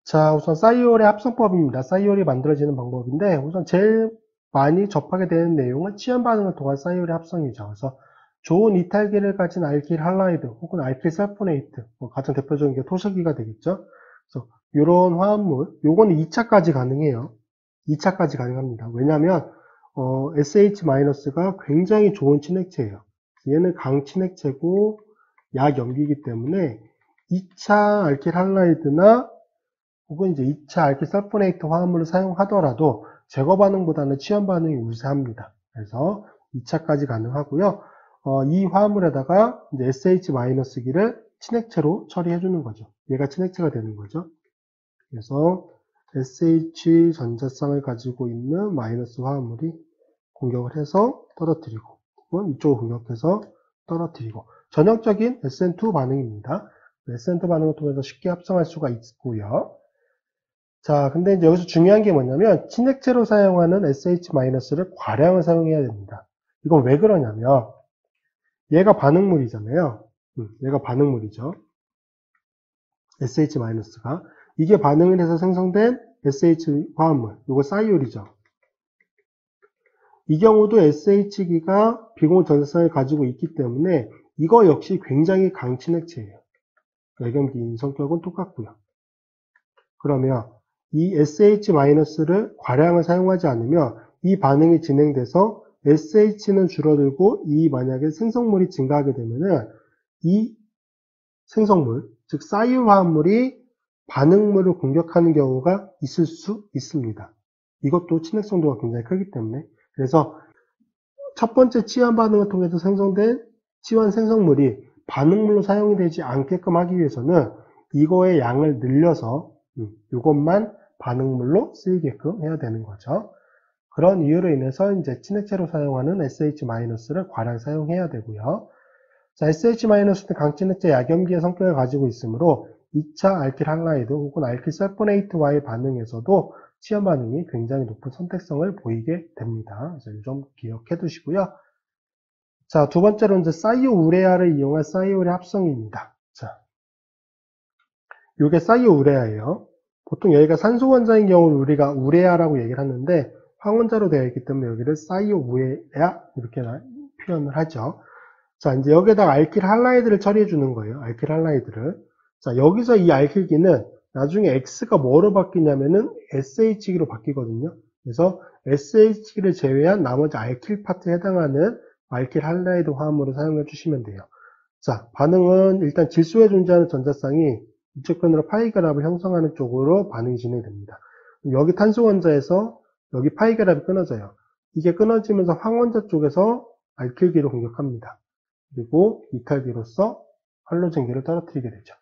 자, 우선 싸이올의 합성법입니다. 싸이올이 만들어지는 방법인데, 우선 제일 많이 접하게 되는 내용은 치연 반응을 통한 싸이올의 합성이죠. 그래서 좋은 이탈기를 가진 알킬 할라이드 혹은 알킬 설포네이트, 가장 대표적인 게 토식이가 되겠죠. 그래서 이런 화합물, 요거는 2차까지 가능해요. 2차까지 가능합니다. 왜냐하면 SH-가 굉장히 좋은 친액체예요. 얘는 강친액체고 약염기이기 때문에 2차 알킬 할라이드나 혹은 이제 2차 알킬 설포네이트 화합물을 사용하더라도 제거 반응보다는 치연 반응이 우세합니다. 그래서 2차까지 가능하고요. 이 화합물에다가 이제 SH-기를 친액체로 처리해 주는 거죠. 얘가 친액체가 되는 거죠. 그래서 SH 전자쌍을 가지고 있는 마이너스 화합물이 공격을 해서 떨어뜨리고, 혹은 이쪽을 공격해서 떨어뜨리고, 전형적인 SN2 반응입니다. SN2 반응을 통해서 쉽게 합성할 수가 있고요. 자, 근데 이제 여기서 중요한 게 뭐냐면, 친액체로 사용하는 SH-를 과량을 사용해야 됩니다. 이건 왜 그러냐면, 얘가 반응물이잖아요. 얘가 반응물이죠. SH-가. 이게 반응을 해서 생성된 SH 화합물, 이거 싸이올이죠. 이 경우도 SH기가 비공유 전자쌍을 가지고 있기 때문에 이거 역시 굉장히 강친액체예요. 애경기 성격은 똑같고요. 그러면 이 SH-를 과량을 사용하지 않으면 이 반응이 진행돼서 SH는 줄어들고 이 만약에 생성물이 증가하게 되면은 이 생성물, 즉 싸이올 화합물이 반응물을 공격하는 경우가 있을 수 있습니다. 이것도 친액성도가 굉장히 크기 때문에. 그래서 첫 번째 치환 반응을 통해서 생성된 치환 생성물이 반응물로 사용이 되지 않게끔 하기 위해서는 이거의 양을 늘려서 이것만 반응물로 쓰이게끔 해야 되는 거죠. 그런 이유로 인해서 이제 친액체로 사용하는 SH-를 과량 사용해야 되고요. 자, SH-는 강친액체 약염기의 성격을 가지고 있으므로 2차 알킬 할라이드 혹은 알킬 설포네이트와의 반응에서도 치연 반응이 굉장히 높은 선택성을 보이게 됩니다. 그래서 이 점 기억해 두시고요. 자, 두 번째로 이제 싸이오우레아를 이용한 싸이올의 합성입니다. 자, 이게 싸이오우레아예요. 보통 여기가 산소 원자인 경우는 우리가 우레아라고 얘기를 하는데 황원자로 되어 있기 때문에 여기를 싸이오우레아 이렇게 표현을 하죠. 자, 이제 여기에다가 알킬 할라이드를 처리해 주는 거예요. 알킬 할라이드를. 자, 여기서 이 알킬기는 나중에 X가 뭐로 바뀌냐면은 SH기로 바뀌거든요. 그래서 SH기를 제외한 나머지 알킬 파트에 해당하는 알킬 할라이드 화합물을 사용해 주시면 돼요. 자, 반응은 일단 질소에 존재하는 전자쌍이 이쪽 편으로 파이결합을 형성하는 쪽으로 반응이 진행됩니다. 여기 탄소 원자에서 여기 파이결합이 끊어져요. 이게 끊어지면서 황원자 쪽에서 알킬기로 공격합니다. 그리고 이탈기로서 할로젠기를 떨어뜨리게 되죠.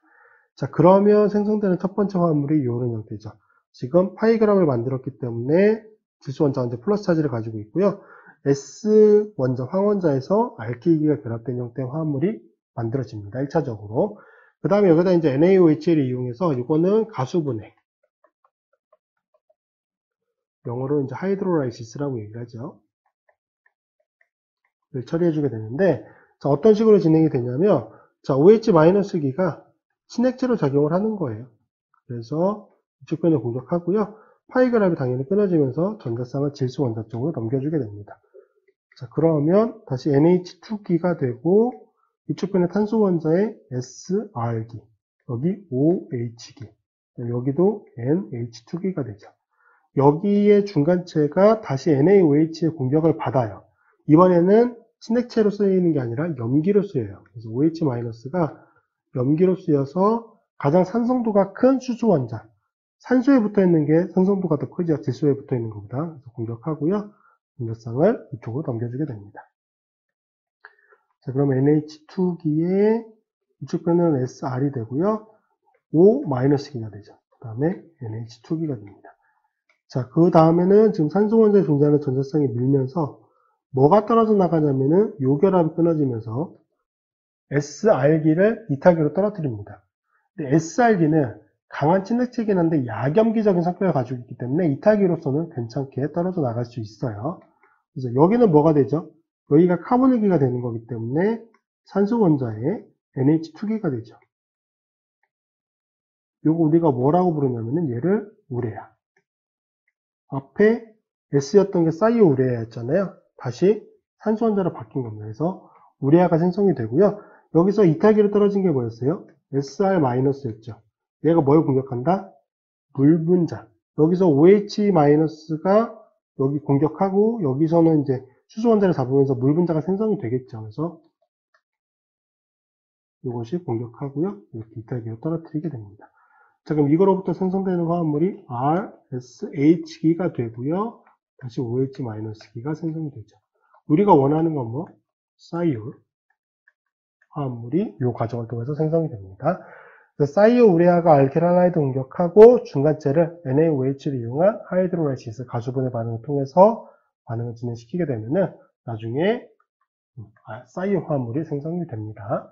자, 그러면 생성되는 첫 번째 화합물이 이런 형태죠. 지금 파이그램을 만들었기 때문에 질소 원자가 이제 플러스 차지를 가지고 있고요. S 원자, 황원자에서 알킬기가 결합된 형태의 화합물이 만들어집니다. 1차적으로. 그 다음에 여기다 이제 NaOH를 이용해서 이거는 가수분해. 영어로 이제 하이드로라이시스라고 얘기를 하죠. 처리해주게 되는데, 자, 어떤 식으로 진행이 되냐면, 자, OH-기가 친액체로 작용을 하는 거예요. 그래서 이쪽 변을 공격하고요. 파이결합이 당연히 끊어지면서 전자쌍을 질소 원자 쪽으로 넘겨주게 됩니다. 자, 그러면 다시 NH2기가 되고 이쪽 변의 탄소 원자의 SR기, 여기 OH기, 여기도 NH2기가 되죠. 여기에 중간체가 다시 NaOH의 공격을 받아요. 이번에는 친액체로 쓰이는 게 아니라 염기로 쓰여요. 그래서 OH-가 염기로 쓰여서 가장 산성도가 큰 수소 원자, 산소에 붙어 있는 게 산성도가 더 크죠. 질소에 붙어 있는 것보다. 그래서 공격하고요. 전자쌍을 이쪽으로 넘겨주게 됩니다. 자, 그럼 NH2기에 이쪽 변은 SR이 되고요. O-기가 되죠. 그 다음에 NH2기가 됩니다. 자, 그 다음에는 지금 산소 원자에 존재하는 전자쌍이 밀면서 뭐가 떨어져 나가냐면은 요 결합이 끊어지면서 SR기를 이탈기로 떨어뜨립니다. 근데 SR기는 강한 친액체이긴 한데 약염기적인 성격을 가지고 있기 때문에 이탈기로서는 괜찮게 떨어져 나갈 수 있어요. 그래서 여기는 뭐가 되죠? 여기가 카본일기가 되는 거기 때문에 산소 원자에 NH2기가 되죠. 요거 우리가 뭐라고 부르냐면은 얘를 우레아. 앞에 S였던 게 사이오 우레아였잖아요. 다시 산소 원자로 바뀐 겁니다. 그래서 우레아가 생성이 되고요. 여기서 이탈기로 떨어진 게 뭐였어요? SR-였죠. 얘가 뭘 공격한다? 물 분자. 여기서 OH-가 여기 공격하고 여기서는 이제 수소 원자를 잡으면서 물 분자가 생성이 되겠죠. 그래서 이것이 공격하고요. 이렇게 이탈기로 떨어뜨리게 됩니다. 자, 그럼 이거로부터 생성되는 화합물이 RSH기가 되고요. 다시 OH-기가 생성이 되죠. 우리가 원하는 건 뭐? 사이올 화합물이 이 과정을 통해서 생성이 됩니다. 사이오 우레아가 알케랄라이드 공격하고 중간체를 NaOH를 이용한 하이드로라이시스 가수분해 반응을 통해서 반응을 진행시키게 되면은 나중에 사이오 화합물이 생성이 됩니다.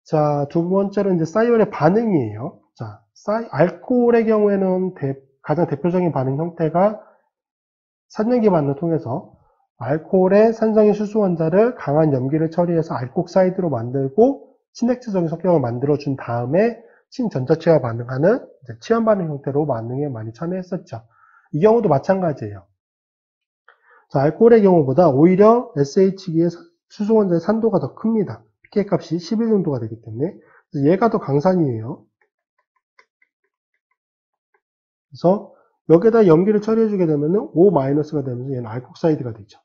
자, 두 번째로 이제 사이올의 반응이에요. 자, 알코올의 경우에는 가장 대표적인 반응 형태가 산염기 반응을 통해서 알코올의 산성인 수소 원자를 강한 염기를 처리해서 알콕사이드로 만들고 친액체적인 성격을 만들어준 다음에 친전자체와 반응하는 치환 반응 형태로 반응에 많이 참여했었죠. 이 경우도 마찬가지예요. 자, 알코올의 경우보다 오히려 SH기의 수소 원자의 산도가 더 큽니다. pK 값이 11 정도가 되기 때문에 얘가 더 강산이에요. 그래서 여기에다 염기를 처리해주게 되면 O-가 되면서 얘는 알콕사이드가 되죠.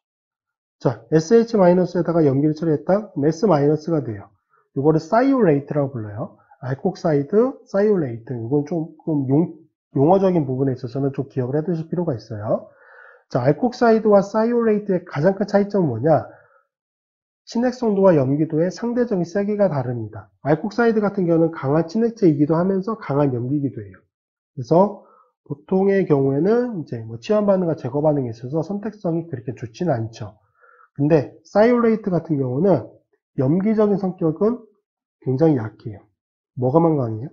자, SH-에다가 염기를 처리했다? 그럼 S-가 돼요. 이거를 사이올레이트라고 불러요. 알콕사이드, 사이올레이트. 이건 조금 용어적인 부분에 있어서는 좀 기억을 해두실 필요가 있어요. 자, 알콕사이드와 사이올레이트의 가장 큰 차이점은 뭐냐? 친액성도와 염기도의 상대적인 세기가 다릅니다. 알콕사이드 같은 경우는 강한 친액체이기도 하면서 강한 염기이기도 해요. 그래서 보통의 경우에는 이제 치환 반응과 제거 반응에 있어서 선택성이 그렇게 좋지는 않죠. 근데 사이올레이트 같은 경우는 염기적인 성격은 굉장히 약해요. 뭐가만 강해요?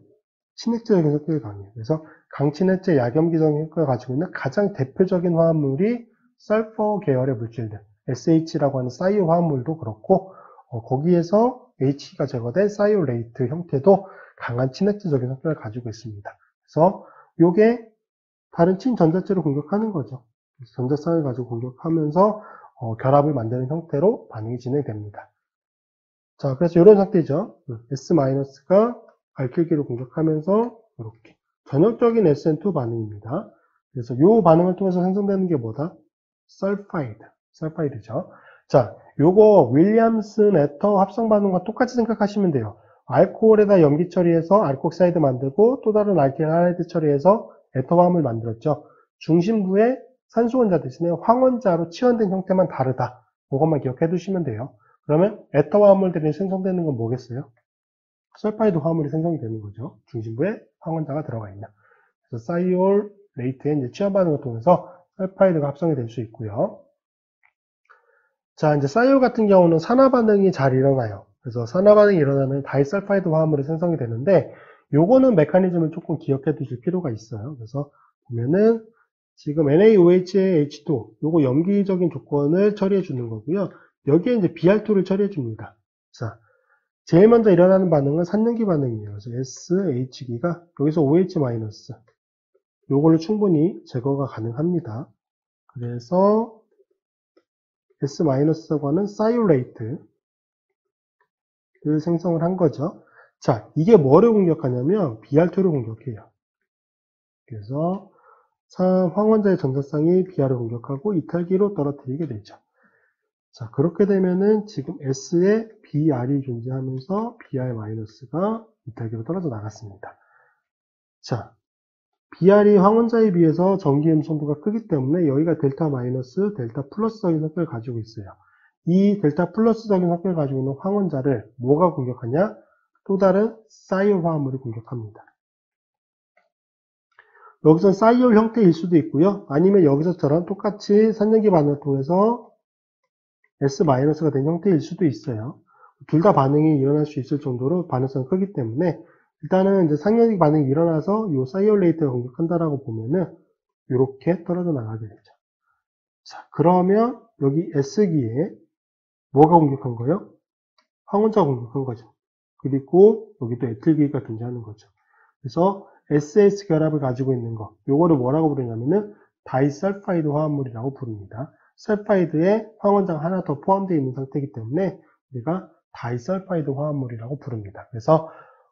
친액체적인 성격이 강해요. 그래서 강친액체 약염기적인 성격을 가지고 있는 가장 대표적인 화합물이 설퍼 계열의 물질들, SH라고 하는 사이오 화합물도 그렇고 거기에서 H가 제거된 사이올레이트 형태도 강한 친액체적인 성격을 가지고 있습니다. 그래서 이게 다른 친전자체로 공격하는 거죠. 전자쌍을 가지고 공격하면서 결합을 만드는 형태로 반응이 진행됩니다. 자, 그래서 이런 상태죠. S-가 알킬기를 공격하면서 이렇게 전형적인 SN2 반응입니다. 그래서 이 반응을 통해서 생성되는 게 뭐다? 설파이드죠. 자, 요거 윌리엄슨 에터 합성 반응과 똑같이 생각하시면 돼요. 알코올에다 염기 처리해서 알콕사이드 만들고 또 다른 알킬 할라이드 처리해서 에터 화합을 만들었죠. 중심부에 산소 원자 대신에 황원자로 치환된 형태만 다르다. 그것만 기억해 두시면 돼요. 그러면 에터 화합물들이 생성되는 건 뭐겠어요? 설파이드 화합물이 생성이 되는 거죠. 중심부에 황원자가 들어가 있는. 그래서 사이올 레이트의 이제 치환 반응을 통해서 설파이드가 합성이 될 수 있고요. 자, 이제 사이올 같은 경우는 산화 반응이 잘 일어나요. 그래서 산화 반응이 일어나면 다이설파이드 화합물이 생성이 되는데 요거는 메커니즘을 조금 기억해 두실 필요가 있어요. 그래서 보면은 지금 NaOH의 H2 요거 염기적인 조건을 처리해 주는 거고요. 여기에 이제 Br2를 처리해 줍니다. 자, 제일 먼저 일어나는 반응은 산염기 반응이에요. 그래서 SH기가 여기서 OH- 요걸로 충분히 제거가 가능합니다. 그래서 S-라고 하는 사이올레이트를 생성을 한 거죠. 자, 이게 뭐를 공격하냐면 Br2를 공격해요. 그래서 황원자의 전자쌍이 Br을 공격하고 이탈기로 떨어뜨리게 되죠. 자, 그렇게 되면은 지금 S에 Br이 존재하면서 Br-가 이탈기로 떨어져 나갔습니다. 자, Br이 황원자에 비해서 전기 음성도가 크기 때문에 여기가 델타 마이너스, 델타 플러스적인 성격을 가지고 있어요. 이 델타 플러스적인 성격을 가지고 있는 황원자를 뭐가 공격하냐? 또 다른 사이올 화합물이 공격합니다. 여기서 사이올 형태일 수도 있고요. 아니면 여기서처럼 똑같이 산염기 반응을 통해서 S-가 된 형태일 수도 있어요. 둘 다 반응이 일어날 수 있을 정도로 반응성이 크기 때문에 일단은 이제 산염기 반응이 일어나서 이 사이올레이트가 공격한다라고 보면은 이렇게 떨어져 나가게 되죠. 자, 그러면 여기 S기에 뭐가 공격한 거예요? 황원자가 공격한 거죠. 그리고 여기도 에틸기가 존재하는 거죠. 그래서 SS 결합을 가지고 있는 거, 요거를 뭐라고 부르냐면은 다이설파이드 화합물이라고 부릅니다. 설파이드에 황원장 하나 더 포함되어 있는 상태이기 때문에 우리가 다이설파이드 화합물이라고 부릅니다. 그래서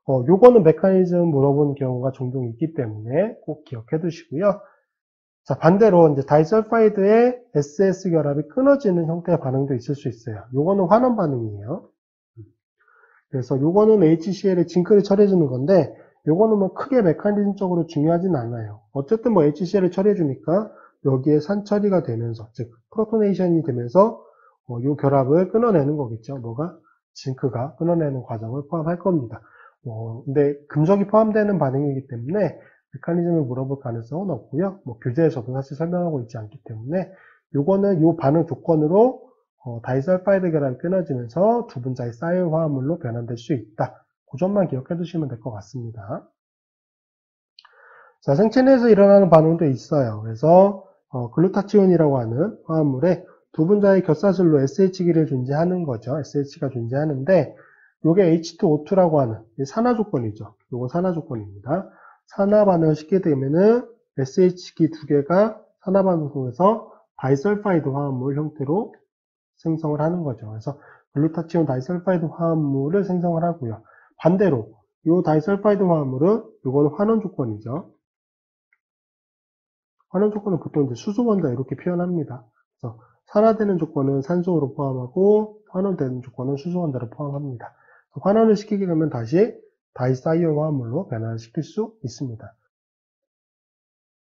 요거는 메커니즘 물어본 경우가 종종 있기 때문에 꼭 기억해 두시고요. 자, 반대로 이제 다이설파이드에 SS 결합이 끊어지는 형태의 반응도 있을 수 있어요. 요거는 환원 반응이에요. 그래서 요거는 HCl에 징크를 처리해주는 건데, 요거는 뭐 크게 메커니즘적으로 중요하진 않아요. 어쨌든 뭐 HCl을 처리해주니까 여기에 산 처리가 되면서, 즉 프로토네이션이 되면서 요 결합을 끊어내는 거겠죠. 뭐가? 징크가 끊어내는 과정을 포함할 겁니다. 근데 금속이 포함되는 반응이기 때문에 메커니즘을 물어볼 가능성은 없고요. 뭐 교재에서도 사실 설명하고 있지 않기 때문에 요거는 요 반응 조건으로 다이설파이드 결합이 끊어지면서 두 분자의 사이온 화합물로 변환될 수 있다. 그 점만 기억해 두시면 될 것 같습니다. 자, 생체 내에서 일어나는 반응도 있어요. 그래서 글루타치온이라고 하는 화합물에 두 분자의 겹사슬로 SH기를 존재하는 거죠. SH가 존재하는데 요게 H2O2라고 하는 산화 조건이죠. 요건 산화 조건입니다. 산화 반응을 시키게 되면은 SH기 두 개가 산화 반응을 통해서 다이설파이드 화합물 형태로 생성을 하는 거죠. 그래서 글루타치온 다이설파이드 화합물을 생성을 하고요. 반대로 이 다이설파이드 화합물은 이거는 환원 조건이죠. 환원 조건은 보통 이제 수소원자 이렇게 표현합니다. 그래서 산화되는 조건은 산소로 포함하고 환원되는 조건은 수소원자로 포함합니다. 환원을 시키게 되면 다시 다이사이온 화합물로 변화시킬 수 있습니다.